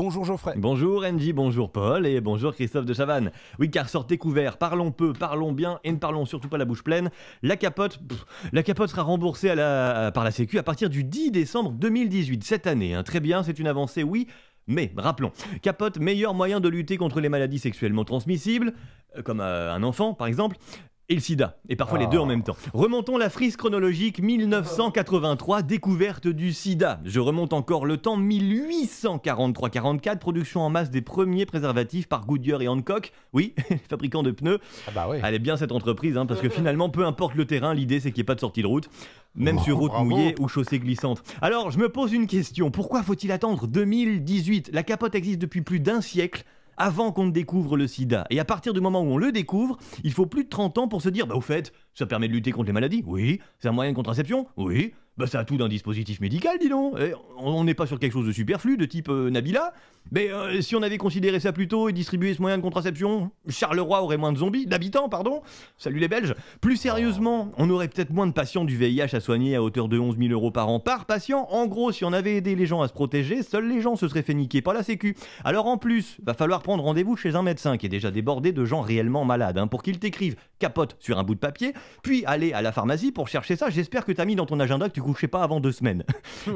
Bonjour Geoffrey. Bonjour Andy, bonjour Paul et bonjour Christophe de Chavannes. Oui, car sortez couverts, parlons peu, parlons bien et ne parlons surtout pas la bouche pleine. La capote sera remboursée par la Sécu à partir du 10 décembre 2018, cette année. Très bien, c'est une avancée, oui. Mais, rappelons, capote, meilleur moyen de lutter contre les maladies sexuellement transmissibles, comme un enfant par exemple, et le sida, et parfois les deux en même temps. Remontons la frise chronologique 1983, découverte du sida. Je remonte encore le temps 1843-44, production en masse des premiers préservatifs par Goodyear et Hancock. Oui, fabricants de pneus. Ah bah oui. Elle est bien cette entreprise, parce que finalement, peu importe le terrain, l'idée c'est qu'il n'y ait pas de sortie de route, même sur route bravo. mouillée ou chaussée glissante. Alors, je me pose une question, pourquoi faut-il attendre 2018 ? La capote existe depuis plus d'un siècle, avant qu'on ne découvre le sida. Et à partir du moment où on le découvre, il faut plus de 30 ans pour se dire, au fait, ça permet de lutter contre les maladies ? Oui. C'est un moyen de contraception ? Oui. Ça a tout d'un dispositif médical, dis donc. Et on n'est pas sur quelque chose de superflu, de type Nabila. Mais si on avait considéré ça plus tôt et distribué ce moyen de contraception, Charleroi aurait moins de zombies, d'habitants, pardon. Salut les Belges. Plus sérieusement, on aurait peut-être moins de patients du VIH à soigner à hauteur de 11 000 € par an par patient. En gros, si on avait aidé les gens à se protéger, seuls les gens se seraient fait niquer par la Sécu. Alors en plus, va falloir prendre rendez-vous chez un médecin qui est déjà débordé de gens réellement malades, pour qu'il t'écrive capote sur un bout de papier, puis aller à la pharmacie pour chercher ça. J'espère que t'as mis dans ton agenda que tu couchais pas avant 2 semaines.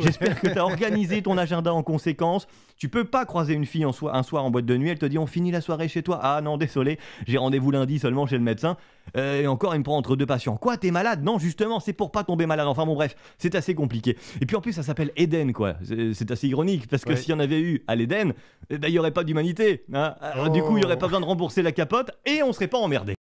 J'espère que t'as organisé ton agenda en conséquence. Tu peux pas croiser une fille un soir en boîte de nuit, elle te dit on finit la soirée chez toi. Ah non, désolé, j'ai rendez-vous lundi seulement chez le médecin. Et encore, il me prend entre 2 patients. Quoi, t'es malade ? Non, justement, c'est pour pas tomber malade. Enfin bon, bref, c'est assez compliqué. Et puis en plus, ça s'appelle Éden, quoi. C'est assez ironique, parce que s'il y en avait eu à l'Éden, il y aurait pas d'humanité. Du coup, il y aurait pas besoin de rembourser la capote et on serait pas emmerdé.